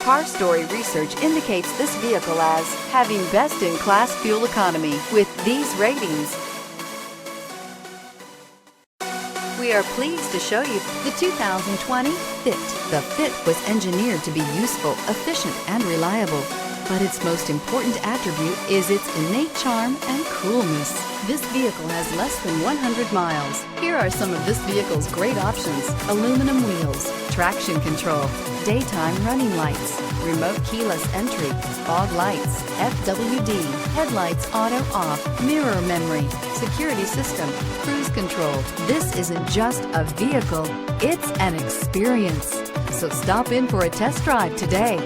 Car Story research indicates this vehicle as having best-in-class fuel economy with these ratings. We are pleased to show you the 2020 Fit. The Fit was engineered to be useful, efficient, and reliable. But its most important attribute is its innate charm and coolness. This vehicle has less than 100 miles. Here are some of this vehicle's great options: aluminum wheels, traction control, daytime running lights, remote keyless entry, fog lights, FWD, headlights auto off, mirror memory, security system, cruise control. This isn't just a vehicle, it's an experience. So stop in for a test drive today.